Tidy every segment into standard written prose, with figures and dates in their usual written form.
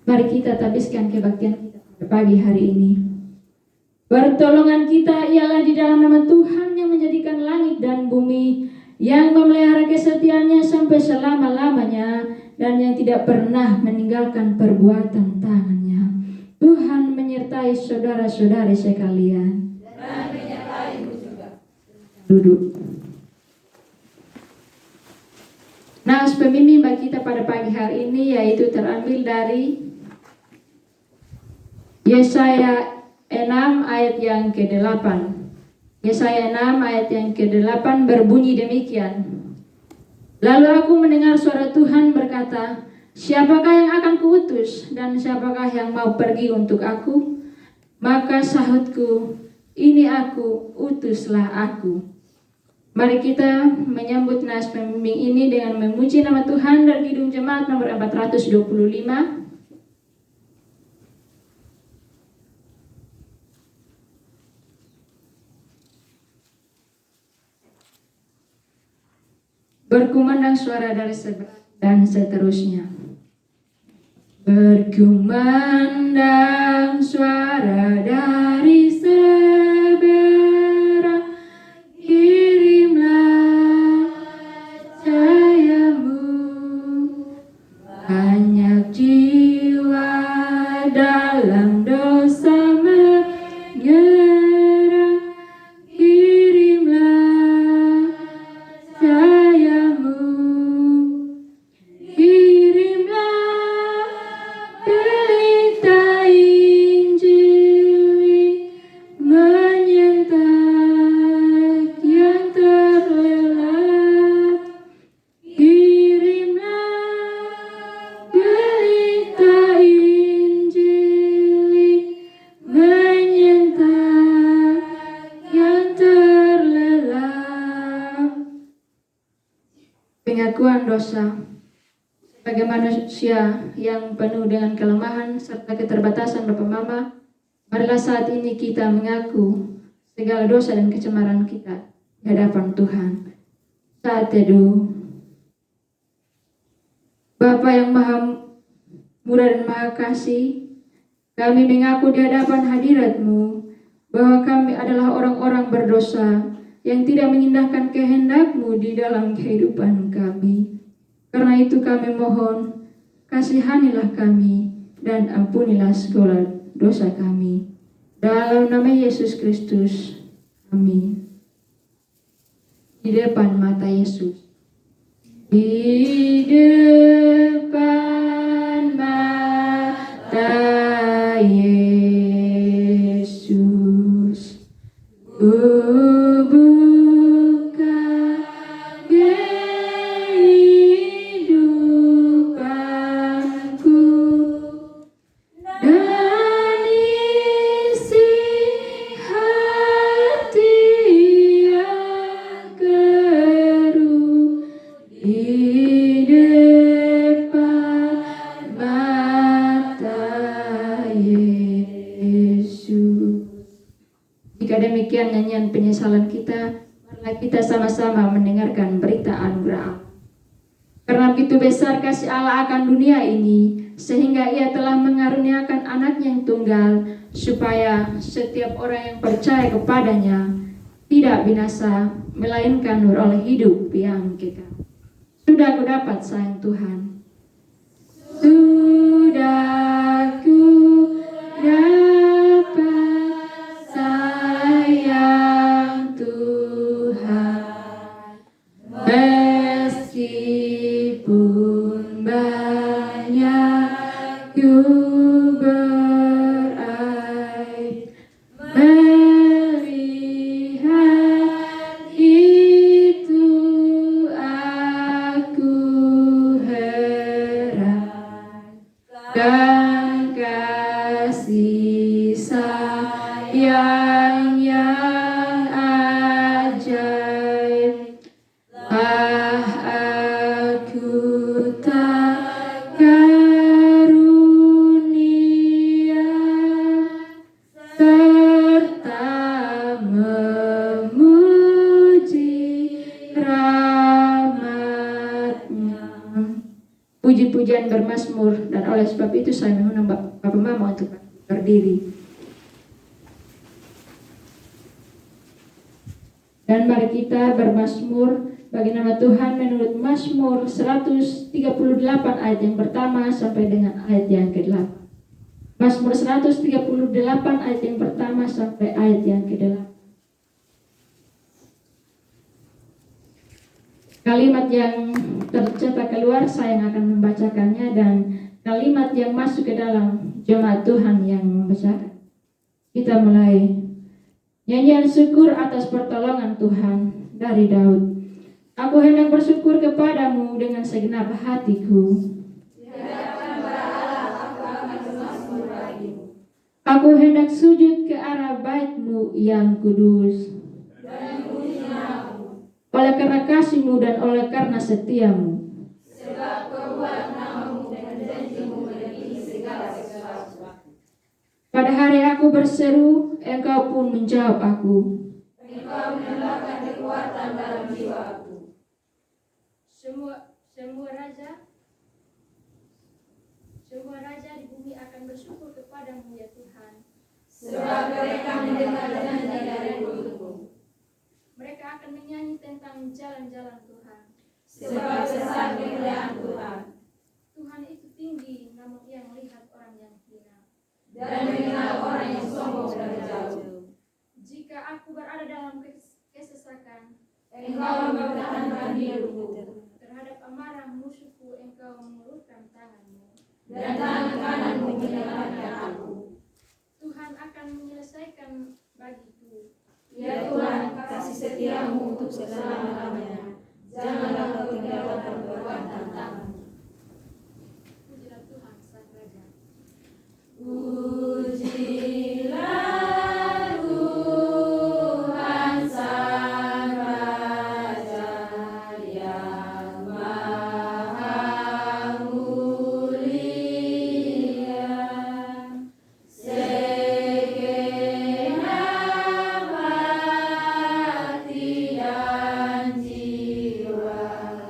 Mari kita tabiskan kebaktian kita pada pagi hari ini. Pertolongan kita ialah di dalam nama Tuhan yang menjadikan langit dan bumi, yang memelihara kesetiaannya sampai selama-lamanya, dan yang tidak pernah meninggalkan perbuatan tangannya. Tuhan menyertai saudara-saudari sekalian. Dan menyertaimu juga. Duduk. Nas pemimpin bagi kita pada pagi hari ini yaitu terambil dari Yesaya 6 ayat yang ke-8. Yesaya 6 ayat yang ke-8 berbunyi demikian. Lalu aku mendengar suara Tuhan berkata, siapakah yang akan kuutus dan siapakah yang mau pergi untuk aku? Maka sahutku, ini aku, utuslah aku. Mari kita menyambut nas pembimbing ini dengan memuji nama Tuhan dari Kidung Jemaat nomor 425. Berkumandang suara dari seberang dan seterusnya. Berkumandang suara dari seberang, kirimlah cahayamu. Banyak jiwa dalam dosa menyerang, kirimlah cahayamu. Kirimlah berita Injil menyentak yang terlelap. Kirimlah berita Injil menyentak yang terlelap. Pengakuan dosa. Sebagai manusia yang penuh dengan kelemahan serta keterbatasan Bapa Mama, marilah saat ini kita mengaku segala dosa dan kecemaran kita di hadapan Tuhan. Saat teduh. Bapa yang Maha Murah dan Maha Kasih, kami mengaku di hadapan hadirat-Mu bahwa kami adalah orang-orang berdosa yang tidak mengindahkan kehendak-Mu di dalam kehidupan kami. Karena itu kami mohon, kasihanilah kami dan ampunilah segala dosa kami. Dalam nama Yesus Kristus, amin. Di depan mata Yesus. Di depan mata Yesus, demikian nyanyian penyesalan kita, marilah kita sama-sama mendengarkan berita anugerah. Karena begitu besar kasih Allah akan dunia ini, sehingga Ia telah mengaruniakan Anaknya yang tunggal, supaya setiap orang yang percaya kepadanya tidak binasa, melainkan beroleh hidup yang kekal. Sudah aku dapat sayang Tuhan. Sudah ku dapat sayang Tuhan, meskipun banyak ku beraib, melihat itu aku heran, kan kasih sayang yang ajaib, lah aku tak karunia, serta memuji rahmat-Nya. Puji-pujian bermazmur dan oleh Oleh sebab itu saya mengundang Bapak Mama untuk berdiri. Dan mari kita bermazmur bagi nama Tuhan menurut Mazmur 138 ayat yang pertama sampai dengan ayat yang ke-8. Mazmur 138 ayat yang pertama sampai ayat yang ke-8. Kalimat yang tercetak keluar saya yang akan membacakannya, dan kalimat yang masuk ke dalam jemaat Tuhan yang membacakan. Kita mulai. Nyanyian syukur atas pertolongan Tuhan dari Daud. Aku hendak bersyukur kepadamu dengan segenap hatiku. Aku hendak sujud ke arah bait-Mu yang kudus. Oleh karena kasih-Mu dan oleh karena setia-Mu. Sebab Kau buat nama-Mu dengan janji-Mu melebihi segala sesuatu. Pada hari aku berseru, Engkau pun menjawab aku. Engkau menambahkan kekuatan dalam jiwaku. Semua raja di bumi akan bersyukur kepadamu ya Tuhan. Sebab mereka mendengar janji dari mulutmu. Mereka akan menyanyi tentang jalan-jalan Tuhan. Sebab besar kemuliaan Tuhan. Tuhan itu tinggi, namun Ia melihat orang yang hina. Dan mengenal orang yang sombong dari jauh. Jika aku berada dalam kesesakan, Engkau mempertahankan hidupku. Terhadap amarah musuhku, Engkau mengulurkan tangan-Mu. Dan tangan kanan-Mu menyelamatkan aku. Tuhan akan menyelesaikan bagiku. Ya Tuhan, kasih setia-Mu untuk selama-lamanya. Janganlah Kau tinggalkan perbuatan tangan-Mu. Pujilah Tuhan Sang Raja. Pujilah Tuhan Sang Raja yang Maha Mulia. Segenap hati dan jiwa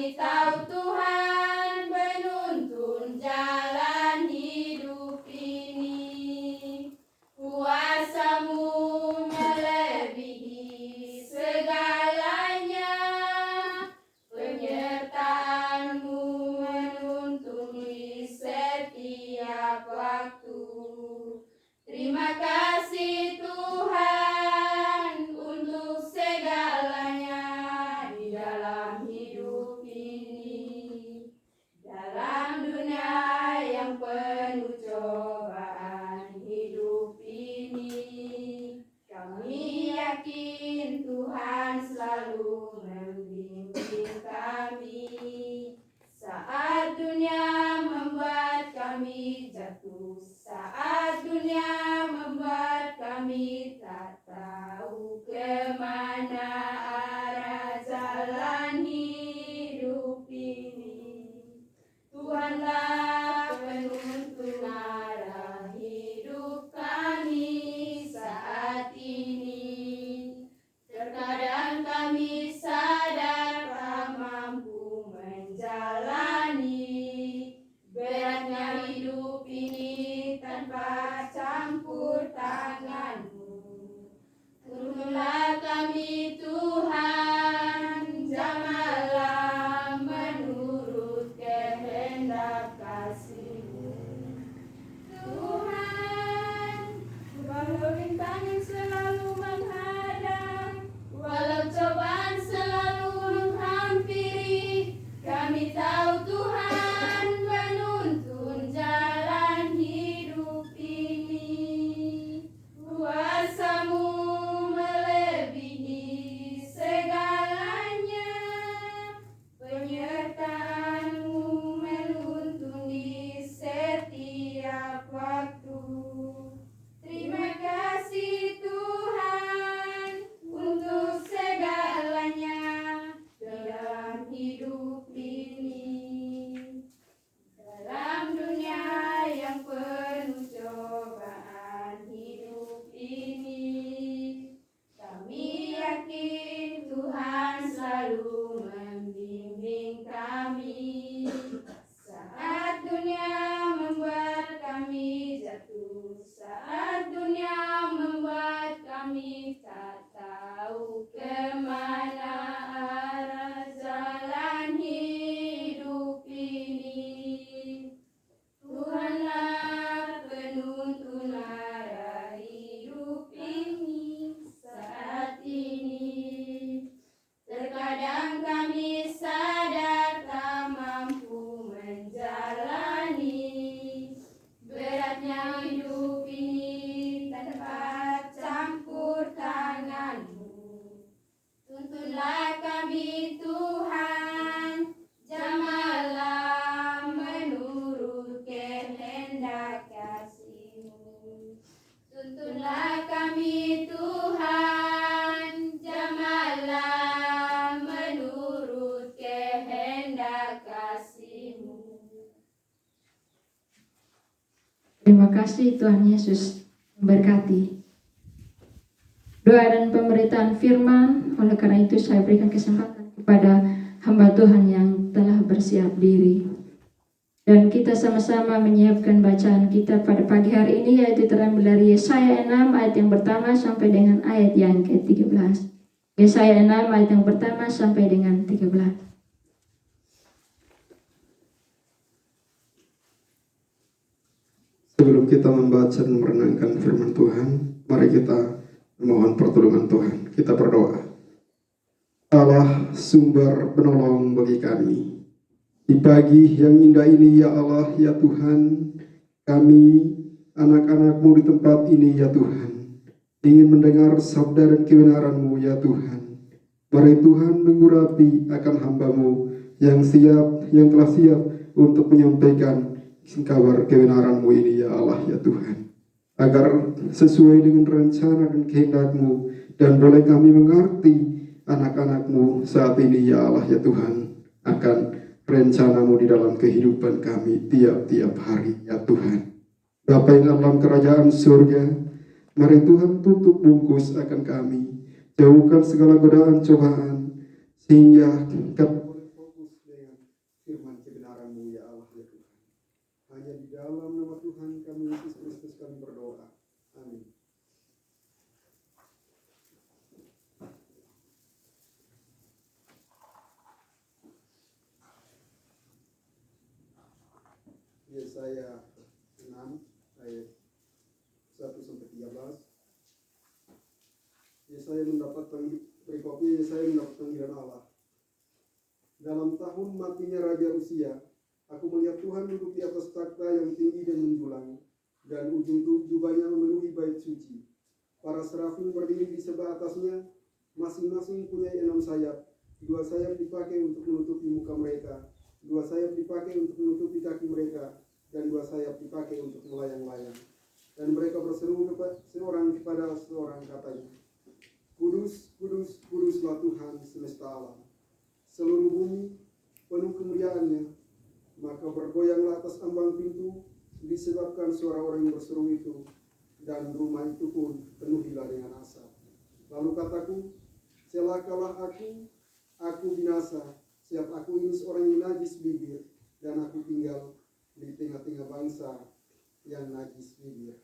Kami tahu Tuhan menuntun jalan hidup ini. Kuasa-Mu melebihi segalanya. Penyertaan-Mu menuntun di setiap waktu. Terima kasih Tuhan untuk segalanya di dalam hidup ini. Dalam dunia yang penuh cobaan hidup ini, kami yakin Tuhan selalu membimbing kami. Saat dunia membuat kami jatuh, saat dunia membuat kami tak tahu kemana arah jalan hidup ini. Tuhanlah penuntun arah hidup kami saat ini. Terkadang kami sadar tak mampu menjalani beratnya hidup ini tanpa campur tangan-Mu. Tuntunlah kami Tuhan, jamahlah menurut kehendak kasih-Mu. Tuhan, walau rintangan selalu menghadang, walau cobaan selalu menghampiri, kami tahu Tuhan menuntun jalan hidup ini. Kuasa-Mu melebihi segalanya. Penyertaan-Mu menuntun di setiap waktu. Terima kasih Tuhan untuk segalanya dalam hidup ini. Dalam dunia yang penuh cobaan hidup ini, kami yakin Tuhan selalu membimbing kami. Saat dunia membuat kami jatuh, saat dunia membuat kami tak tahu kemana arah jalan hidup ini. Tuhanlah penuntun arah hidup ini saat ini. Terkadang kami sadar tak mampu menjalani beratnya hidup ini tanpa campur tangan-Mu. Tuntunlah kami Tuhan, jamahlah menurut kehendak kasih-Mu. Tuntunlah kami Tuhan, jamahlah menurut kehendak kasih-Mu. Terima kasih Tuhan Yesus memberkati doa dan pemberitaan firman. Oleh karena itu saya berikan kesempatan kepada hamba Tuhan yang telah bersiap diri. Dan kita sama-sama menyiapkan bacaan kita pada pagi hari ini, yaitu terambil dari Yesaya 6 ayat yang pertama sampai dengan ayat yang ke-13. Yesaya 6 ayat yang pertama sampai dengan 13. Sebelum kita membaca dan merenungkan firman Tuhan, mari kita memohon pertolongan Tuhan. Kita berdoa. Allah, sumber penolong bagi kami. Di pagi yang indah ini, ya Allah, ya Tuhan, kami, anak-anak-Mu di tempat ini, ya Tuhan, ingin mendengar sabda dan kebenaran-Mu, ya Tuhan. Mari Tuhan mengurapi akan hamba-Mu yang telah siap untuk menyampaikan kabar kebenaran-Mu ini, ya Allah, ya Tuhan. Agar sesuai dengan rencana dan kehendak-Mu, dan boleh kami mengerti anak-anak-Mu saat ini, ya Allah, ya Tuhan, akan rencana-Mu di dalam kehidupan kami tiap-tiap hari, ya Tuhan. Bapa yang dalam kerajaan surga, mari Tuhan tutup bungkus akan kami, jauhkan segala godaan cobaan, sehingga kami boleh fokus Hanya di dalam nama Tuhan kami Yesus Kristus kami berdoa. Amin. Yesaya 6 ayat 1-13. Yesaya mendapat berikutnya Yesaya mendapat panggilan Allah. Dalam tahun matinya Raja Usia, aku melihat Tuhan duduk di atas takhta yang tinggi dan menjulang, dan ujung jubahnya memenuhi bait suci. Para serafim berdiri di sebelah atasnya, masing-masing punya 6 sayap. 2 sayap dipakai untuk menutupi muka mereka, 2 sayap dipakai untuk menutupi kaki mereka, dan 2 sayap dipakai untuk melayang-layang. Dan mereka berseru seorang kepada seorang, katanya, Kudus, kudus, kuduslah Tuhan semesta alam. Seluruh bumi penuh kemuliaannya. Maka bergoyanglah atas ambang pintu disebabkan suara orang yang berseru itu, dan rumah itu pun penuhilah dengan asap. Lalu kataku, celakalah aku binasa, sebab aku ini seorang yang najis bibir, dan aku tinggal di tengah-tengah bangsa yang najis bibir.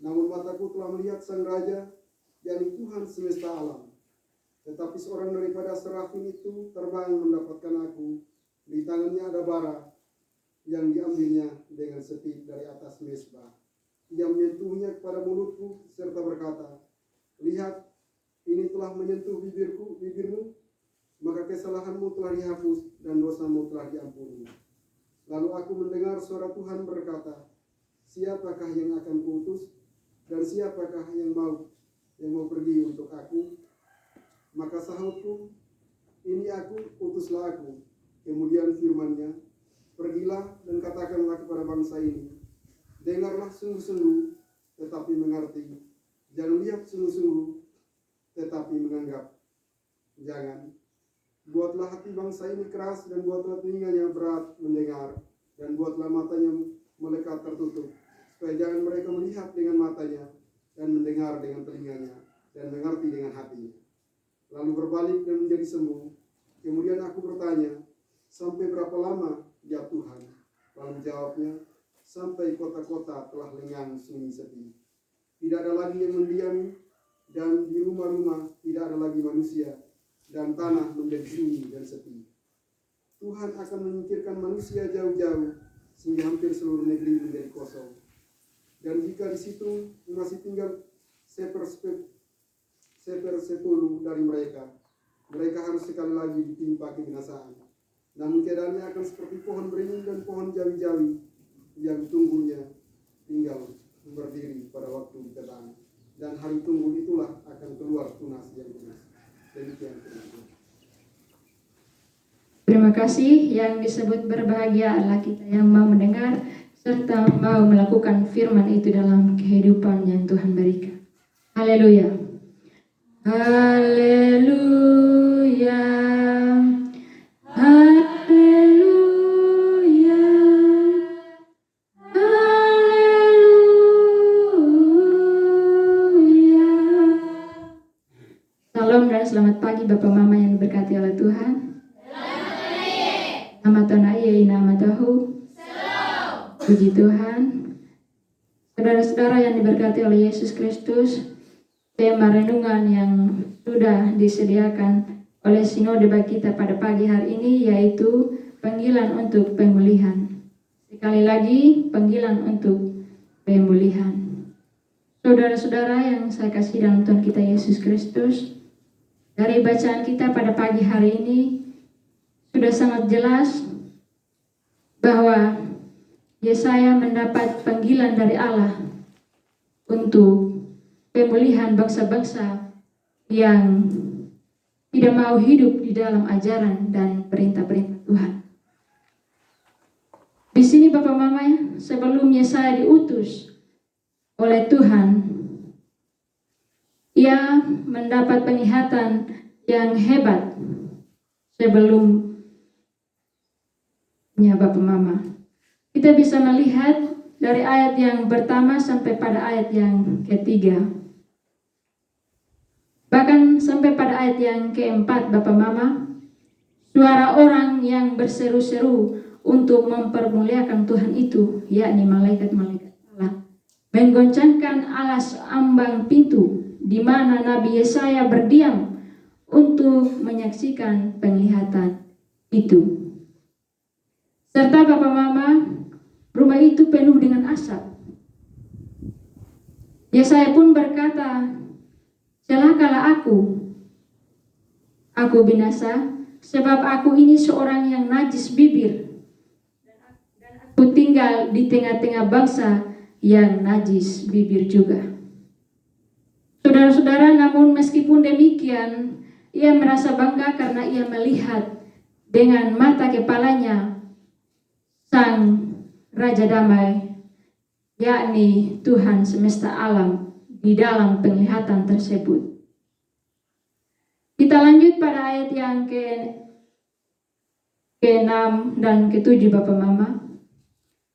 Namun mataku telah melihat Sang Raja, yakni Tuhan semesta alam. Tetapi seorang daripada serafim itu terbang mendapatkan aku. Di tangannya ada bara yang diambilnya dengan setit dari atas mezbah. Ia menyentuhnya kepada mulutku serta berkata, lihat, ini telah menyentuh bibirmu, maka kesalahanmu telah dihapus dan dosamu telah diampuni. Lalu aku mendengar suara Tuhan berkata, siapakah yang akan kuutus dan siapakah yang mau pergi untuk aku? Maka sahutku, ini aku, utuslah aku. Kemudian firman-Nya, pergilah dan katakanlah kepada bangsa ini, dengarlah sungguh-sungguh tetapi mengerti, jangan lihat sungguh-sungguh tetapi menganggap jangan. Buatlah hati bangsa ini keras dan buatlah telinganya berat mendengar, dan buatlah matanya melekat tertutup, supaya jangan mereka melihat dengan matanya dan mendengar dengan telinganya dan mengerti dengan hatinya, lalu berbalik dan menjadi sembuh. Kemudian aku bertanya, sampai berapa lama ya Tuhan? Lalu jawabnya, sampai kota-kota telah lengang sunyi sepi, tidak ada lagi yang mendiami, dan di rumah-rumah tidak ada lagi manusia, dan tanah menjadi sunyi dan sepi. Tuhan akan menyingkirkan manusia jauh-jauh, sehingga hampir seluruh negeri menjadi kosong. Dan jika di situ masih tinggal sepersepuluh dari mereka harus sekali lagi ditimpa kebinasaan. Namun keadaannya akan seperti pohon beringin dan pohon jawi-jawi yang tumbuhnya tinggal berdiri pada waktu petang, dan hari tunggu itulah akan keluar tunas yang tunas. Demikian. Terima kasih. Yang disebut berbahagia adalah kita yang mau mendengar serta mau melakukan firman itu dalam kehidupan yang Tuhan berikan. Haleluya. Haleluya. Haleluya. Haleluya. Salam dan selamat pagi Bapak Mama yang diberkati oleh Tuhan. Nama Tuhan Ayah, nama Tahu. Puji Tuhan. Saudara-saudara yang diberkati oleh Yesus Kristus, tema renungan yang sudah disediakan oleh Sinode bagi kita pada pagi hari ini yaitu panggilan untuk pemulihan. Sekali lagi, panggilan untuk pemulihan. Saudara-saudara yang saya kasih dalam Tuhan kita Yesus Kristus, dari bacaan kita pada pagi hari ini sudah sangat jelas bahwa Yesaya mendapat panggilan dari Allah untuk pemulihan bangsa-bangsa yang tidak mau hidup di dalam ajaran dan perintah-perintah Tuhan. Di sini Bapak Mama, sebelum Yesaya diutus oleh Tuhan, ia mendapat penglihatan yang hebat sebelumnya Bapak Mama. Kita bisa melihat dari ayat yang pertama sampai pada ayat yang ketiga. Bahkan sampai pada ayat yang keempat Bapak Mama, suara orang yang berseru-seru, untuk mempermuliakan Tuhan itu, yakni malaikat-malaikat Allah, menggoncangkan alas ambang pintu di mana Nabi Yesaya berdiam untuk menyaksikan penglihatan itu. Serta Bapak Mama, rumah itu penuh dengan asap. Yesaya pun berkata, celakalah aku binasa, sebab aku ini seorang yang najis bibir, dan aku tinggal di tengah-tengah bangsa yang najis bibir juga. Saudara-saudara, namun meskipun demikian, ia merasa bangga karena ia melihat dengan mata kepalanya Sang Raja Damai, yakni Tuhan semesta alam di dalam penglihatan tersebut. Kita lanjut pada ayat yang ke-6 dan ke-7 Bapak Mama.